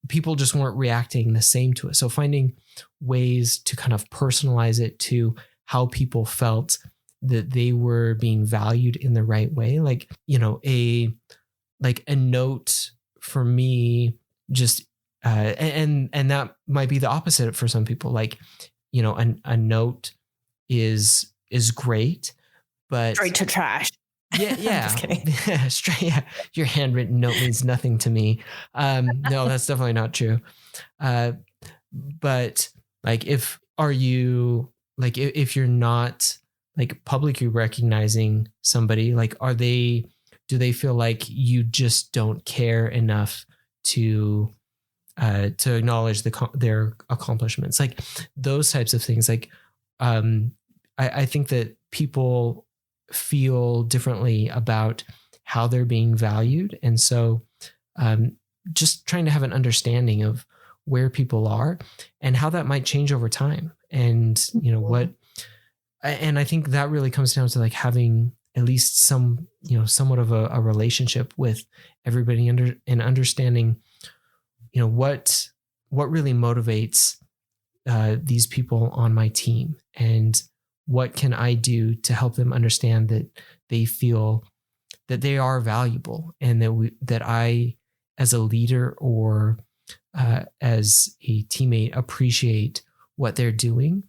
people just weren't reacting the same to it. So finding ways to kind of personalize it to how people felt that they were being valued in the right way. Like, a note for me just, and that might be the opposite for some people. Like, a note is great, but straight to trash. Yeah. Just kidding. Straight. Yeah. Your handwritten note means nothing to me. No, that's definitely not true. But like, if you're not like publicly recognizing somebody, like, do they feel like you just don't care enough to acknowledge their accomplishments, like those types of things. Like, I think that people feel differently about how they're being valued. And so just trying to have an understanding of where people are and how that might change over time. And, and I think that really comes down to like having at least somewhat of a relationship with everybody and understanding, what really motivates these people on my team, and what can I do to help them understand that they feel that they are valuable, and that I, as a leader or as a teammate, appreciate what they're doing,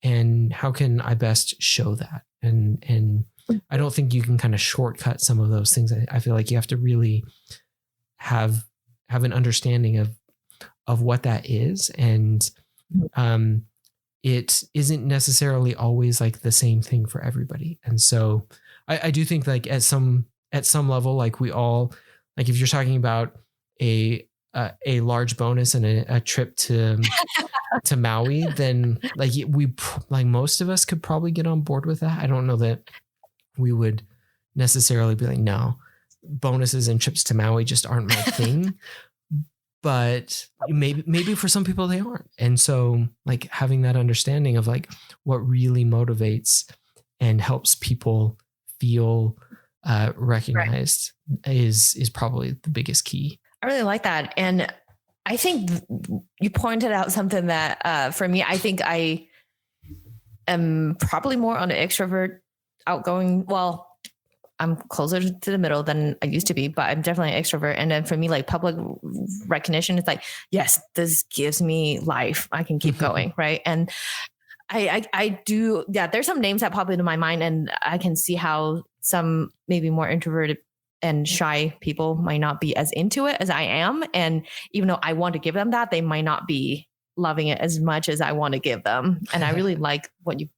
and how can I best show that? And I don't think you can kind of shortcut some of those things. I feel like you have to really have an understanding of what that is. And it isn't necessarily always like the same thing for everybody. And so I do think like at some level, like we all, like if you're talking about a large bonus and a trip to Maui, then like most of us could probably get on board with that. I don't know that we would necessarily be like, no, bonuses and trips to Maui just aren't my thing. But maybe for some people they aren't. And so like having that understanding of like what really motivates and helps people feel recognized is probably the biggest key. I really like that. And I think you pointed out something that for me, I think I am probably more on the extrovert, outgoing. Well, I'm closer to the middle than I used to be, but I'm definitely an extrovert. And then for me, like public recognition, it's like, yes, this gives me life. I can keep going. Right. And I do. Yeah. There's some names that pop into my mind, and I can see how some maybe more introverted and shy people might not be as into it as I am. And even though I want to give them that, they might not be loving it as much as I want to give them. And I really like what you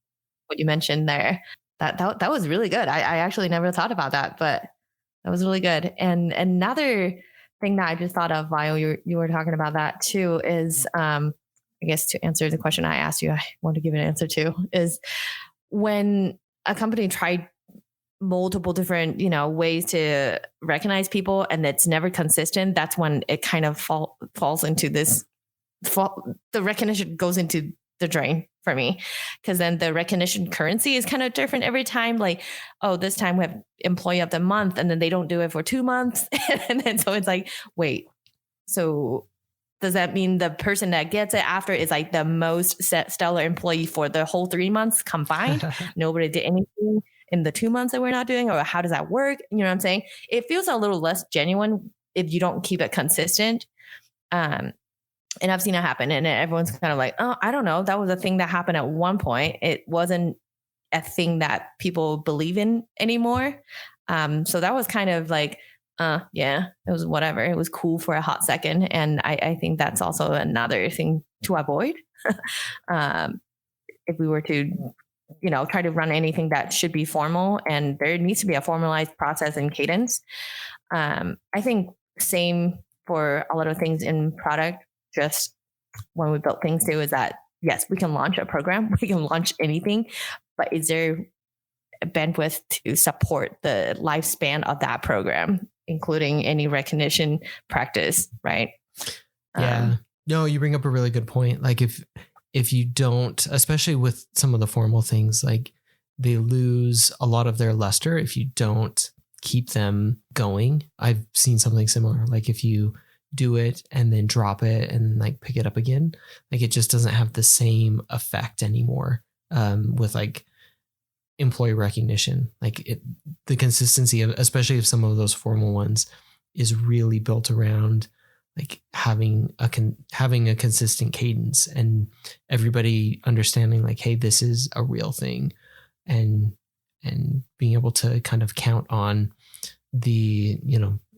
mentioned there. That was really good. I actually never thought about that, but that was really good. And another thing that I just thought of while you were talking about that too is, I guess to answer the question I asked you, I want to give an answer to, is when a company tried multiple different, ways to recognize people and it's never consistent, that's when it kind of falls into this, the recognition goes into the drain for me, because then the recognition currency is kind of different every time. Like, oh, this time we have employee of the month, and then they don't do it for 2 months. And then so it's like, wait, so does that mean the person that gets it after is like the most stellar employee for the whole 3 months combined? Nobody did anything in the 2 months that we're not doing, or how does that work? You know what I'm saying? It feels a little less genuine if you don't keep it consistent. And I've seen it happen, and everyone's kind of like, oh, I don't know. That was a thing that happened at one point. It wasn't a thing that people believe in anymore. So that was kind of like, yeah, it was whatever. It was cool for a hot second. And I think that's also another thing to avoid. If we were to, try to run anything that should be formal, and there needs to be a formalized process and cadence. I think same for a lot of things in product. Just when we built things too, is that yes, we can launch a program, we can launch anything, but is there a bandwidth to support the lifespan of that program, including any recognition practice, right? Yeah. No, you bring up a really good point. Like if you don't, especially with some of the formal things, like they lose a lot of their luster if you don't keep them going. I've seen something similar. Like if you do it and then drop it and like pick it up again, like it just doesn't have the same effect anymore. With like employee recognition, like the consistency of, especially of some of those formal ones, is really built around like having a consistent cadence and everybody understanding like, hey, this is a real thing, and being able to kind of count on the,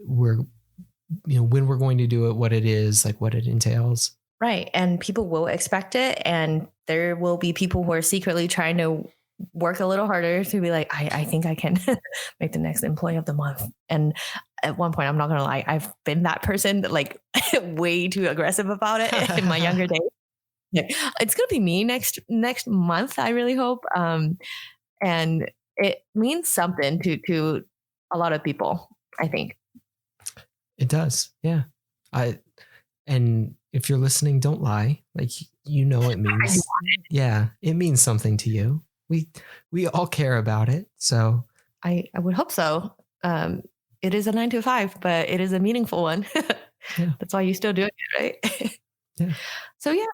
when we're going to do it, what it is, like what it entails. Right. And people will expect it. And there will be people who are secretly trying to work a little harder to be like, I think I can make the next employee of the month. And at one point, I'm not going to lie, I've been that person that like way too aggressive about it in my younger days. It's going to be me next month, I really hope. And it means something to a lot of people, I think. It does. Yeah. And if you're listening, don't lie. Like, it means, yeah, it means something to you. We all care about it. So I would hope so. It is a 9 to 5, but it is a meaningful one. Yeah. That's why you still do it, right? Yeah. So yeah.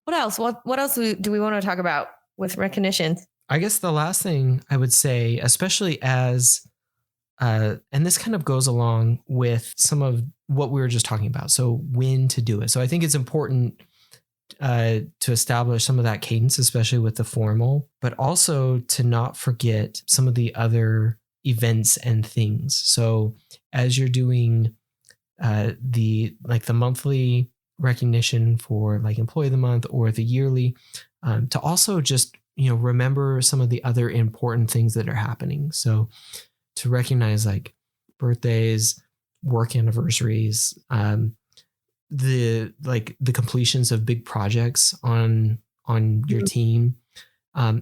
What else? What else do we want to talk about with recognitions? I guess the last thing I would say, especially as, and this kind of goes along with some of what we were just talking about. So when to do it. So I think it's important to establish some of that cadence, especially with the formal, but also to not forget some of the other events and things. So as you're doing the monthly recognition for like employee of the month or the yearly, to also just, remember some of the other important things that are happening. So to recognize like birthdays, work anniversaries, the completions of big projects on your team,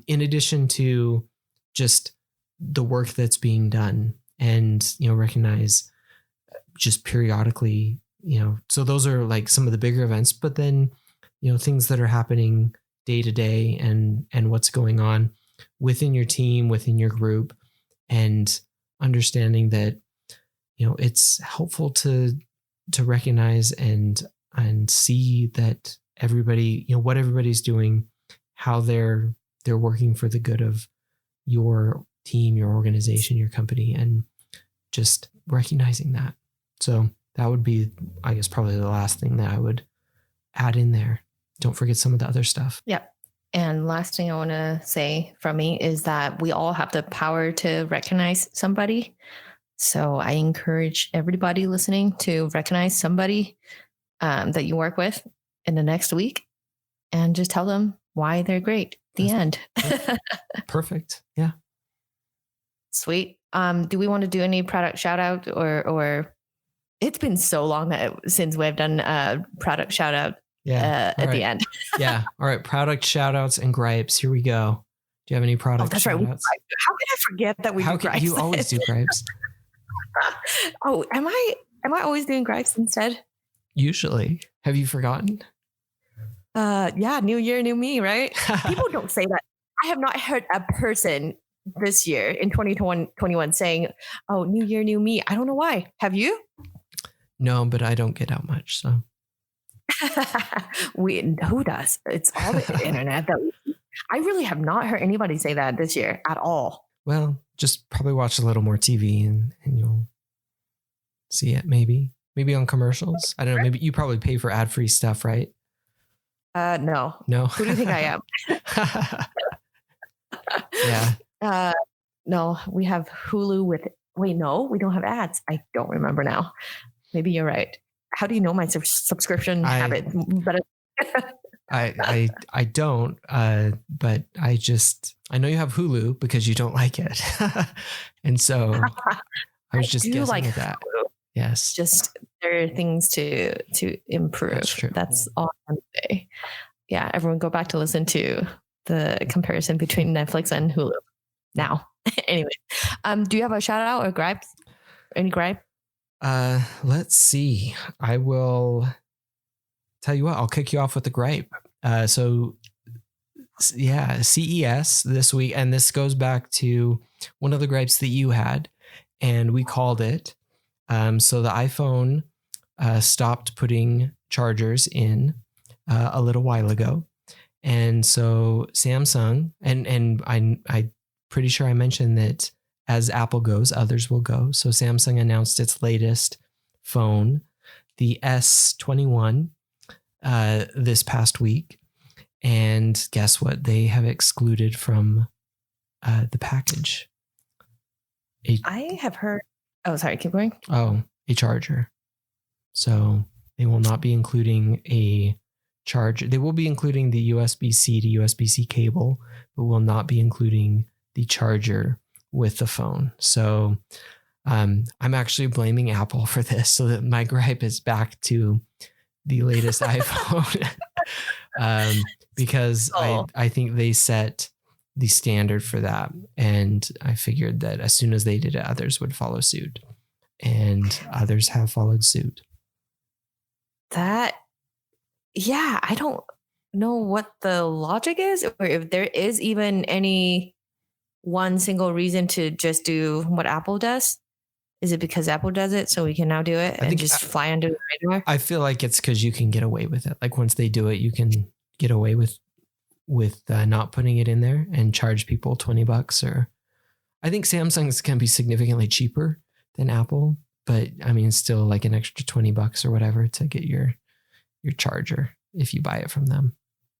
in addition to just the work that's being done, and recognize just periodically, so those are like some of the bigger events, but then things that are happening day to day and what's going on within your team, within your group, and understanding that it's helpful to recognize and see that everybody, what everybody's doing, how they're working for the good of your team, your organization, your company, and just recognizing that. So that would be, I guess, probably the last thing that I would add in there. Don't forget some of the other stuff. Yep. And last thing I want to say from me is that we all have the power to recognize somebody. So I encourage everybody listening to recognize somebody that you work with in the next week and just tell them why they're great. The end. Perfect. Yeah. Sweet. Do we want to do any product shout out or it's been so long since we've done a product shout out at the end. Yeah. All right. Product shout outs and gripes. Here we go. Do you have any product that's shout right. outs? How can I forget that we do gripes? You always do gripes. Oh, am I always doing gripes instead? Usually. Have you forgotten? Yeah. New year, new me, right? People don't say that. I have not heard a person this year in 2021 saying, oh, new year, new me. I don't know why. Have you? No, but I don't get out much. So who does? It's all the internet I really have not heard anybody say that this year at all. Well, just probably watch a little more TV and you'll see it. Maybe on commercials. I don't know. Maybe you probably pay for ad-free stuff, right? No. Who do you think I am? Yeah. No, we have Hulu no, we don't have ads. I don't remember now. Maybe you're right. How do you know my subscription habit? I don't, but I know you have Hulu because you don't like it. And so I was just guessing at that. Hulu. Yes. Just there are things to improve. That's true. That's all I'm gonna say. Yeah, everyone go back to listen to the comparison between Netflix and Hulu now. Anyway, do you have a shout out or gripe? Any gripe? Let's see. I will tell you what, I'll kick you off with the gripe. So yeah, CES this week, and this goes back to one of the gripes that you had, and we called it. So the iPhone stopped putting chargers in a little while ago. And so Samsung, and I pretty sure I mentioned that as Apple goes, others will go. So Samsung announced its latest phone, the S21, this past week. And guess what? They have excluded from the package. I have heard. Oh, sorry. Keep going. Oh, a charger. So they will not be including a charger. They will be including the USB-C to USB-C cable, but will not be including the charger with the phone. So I'm actually blaming Apple for this, so that my gripe is back to the latest iPhone. Because I think they set the standard for that. And I figured that as soon as they did it, others would follow suit. And others have followed suit. I don't know what the logic is, or if there is even any one single reason to just do what Apple does. Is it because Apple does it, so we can now do it and just fly under the radar? I feel like it's because you can get away with it. Like once they do it, you can get away with not putting it in there and charge people $20. Or I think Samsung's can be significantly cheaper than Apple, but I mean, it's still like an extra $20 or whatever to get your charger if you buy it from them.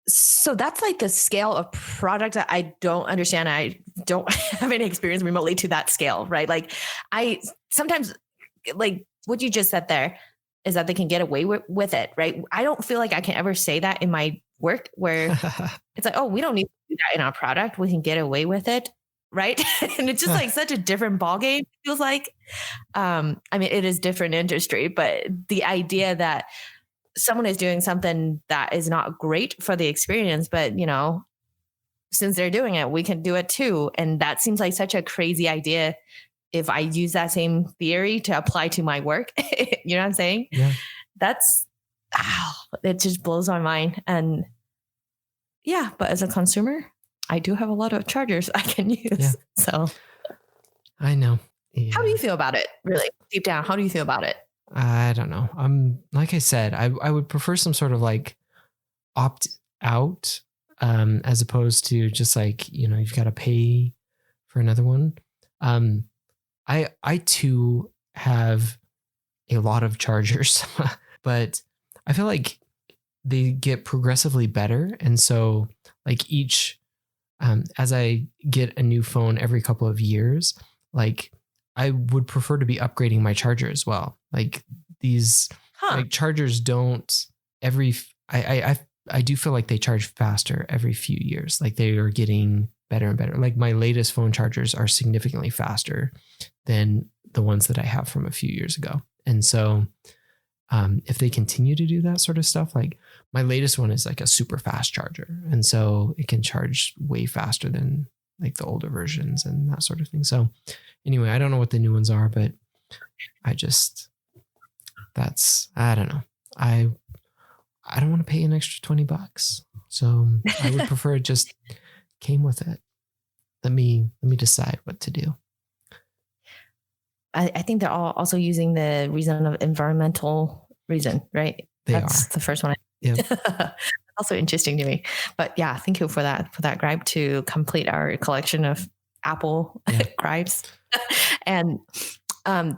So that's like the scale of product that I don't understand. I don't have any experience remotely to that scale, right? Like I sometimes, like what you just said there is that they can get away with it, right? I don't feel like I can ever say that in my work where it's like, oh, we don't need to do that in our product. We can get away with it, right? And it's just like such a different ballgame, it feels like. I mean, it is different industry, but the idea that someone is doing something that is not great for the experience, but since they're doing it, we can do it too. And that seems like such a crazy idea if I use that same theory to apply to my work. You know what I'm saying? Yeah. It just blows my mind. And yeah, but as a consumer, I do have a lot of chargers I can use. Yeah. So I know. Yeah. How do you feel about it? Really deep down, how do you feel about it? I don't know. Like I said, I would prefer some sort of like opt out, as opposed to just like, you've got to pay for another one. I too have a lot of chargers, but I feel like they get progressively better. And so like each, as I get a new phone every couple of years, like I would prefer to be upgrading my charger as well. Like these like chargers don't I do feel like they charge faster every few years. Like they are getting better and better. Like my latest phone chargers are significantly faster than the ones that I have from a few years ago. And so if they continue to do that sort of stuff, like my latest one is like a super fast charger. And so it can charge way faster than like the older versions and that sort of thing. So anyway, I don't know what the new ones are, but I don't know. I don't want to pay an extra $20. So I would prefer it just came with it. Let me decide what to do. I think they're all also using the reason of environmental reason, right? That's the first one. Yep. Also interesting to me. But yeah, thank you for that gripe to complete our collection of Apple gripes. And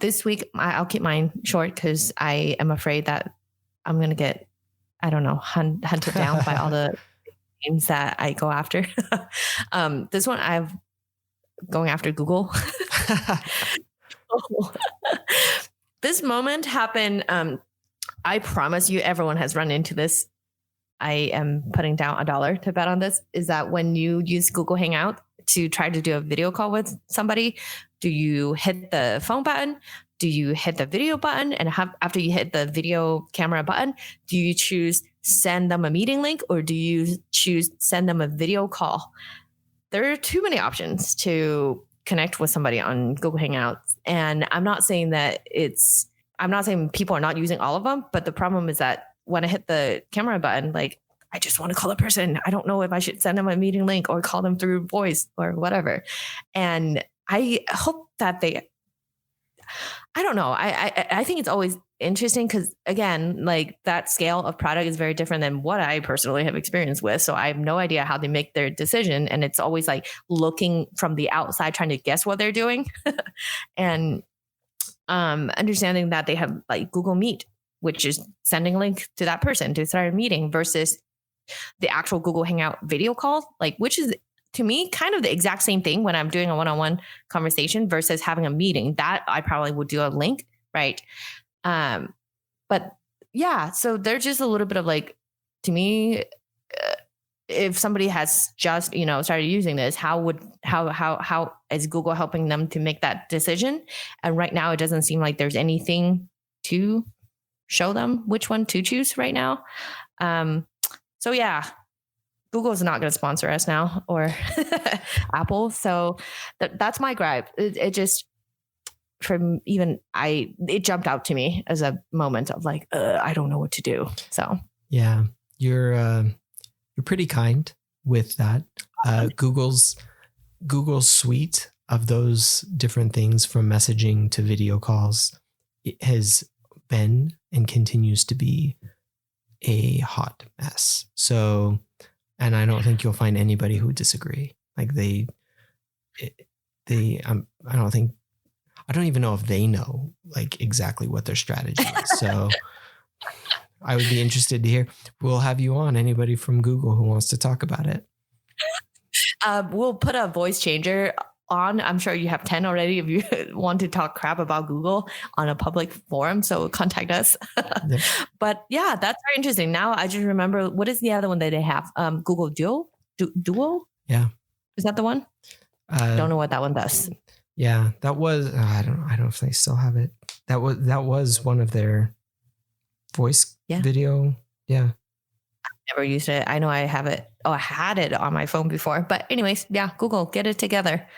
this week, I'll keep mine short because I am afraid that I'm going to get, I don't know, hunted down by all the names that I go after. This one, I'm going after Google. This moment happened. I promise you, everyone has run into this. I am putting down $1 to bet on this, is that when you use Google Hangout to try to do a video call with somebody, do you hit the phone button? Do you hit the video button, and after you hit the video camera button, do you choose send them a meeting link, or do you choose send them a video call? There are too many options to connect with somebody on Google Hangouts. And I'm not saying people are not using all of them, but the problem is that when I hit the camera button, like, I just want to call a person. I don't know if I should send them a meeting link or call them through voice or whatever. And I hope that I don't know. I think it's always interesting because, again, like, that scale of product is very different than what I personally have experience with. So I have no idea how they make their decision. And it's always like looking from the outside, trying to guess what they're doing. And understanding that they have like Google Meet, which is sending a link to that person to start a meeting, versus the actual Google Hangout video call, like, which is, to me, kind of the exact same thing when I'm doing a one-on-one conversation versus having a meeting. That I probably would do a link, right? But yeah, so there's just a little bit of like, to me, if somebody has just, started using this, how is Google helping them to make that decision? And right now, it doesn't seem like there's anything to show them which one to choose right now. So yeah, Google's not going to sponsor us now, or Apple. So that's my gripe. It just, it jumped out to me as a moment of like, I don't know what to do. So yeah, you're pretty kind with that. Google's suite of those different things, from messaging to video calls, it has been and continues to be a hot mess. So, and I don't think you'll find anybody who would disagree. Like I don't even know if they know like exactly what their strategy is. So I would be interested to hear. We'll have you on, anybody from Google who wants to talk about it. We'll put a voice changer on. I'm sure you have 10 already if you want to talk crap about Google on a public forum. So contact us. Yeah. But yeah, that's very interesting. Now I just remember, what is the other one that they have? Google Duo? Yeah. Is that the one? Don't know what that one does. Yeah, that was, I don't know if they still have it. That was one of their voice video. Yeah. I've never used it. I know I have it. Oh, I had it on my phone before. But anyways, yeah, Google, get it together.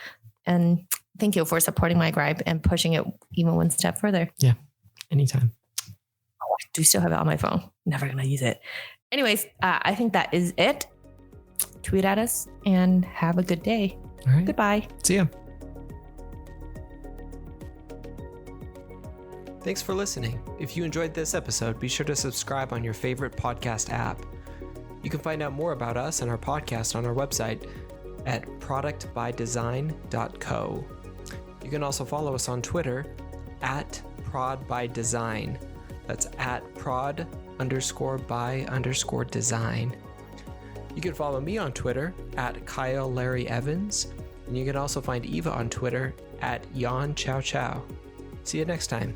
And thank you for supporting my gripe and pushing it even one step further. Yeah, anytime. Oh, I do still have it on my phone. Never going to use it. Anyways, I think that is it. Tweet at us and have a good day. All right. Goodbye. See ya. Thanks for listening. If you enjoyed this episode, be sure to subscribe on your favorite podcast app. You can find out more about us and our podcast on our website at productbydesign.co. You can also follow us on Twitter at prodbydesign. That's at prod_by_design. You can follow me on Twitter at Kyle Larry Evans. And you can also find Eva on Twitter at Yan Chow Chow. See you next time.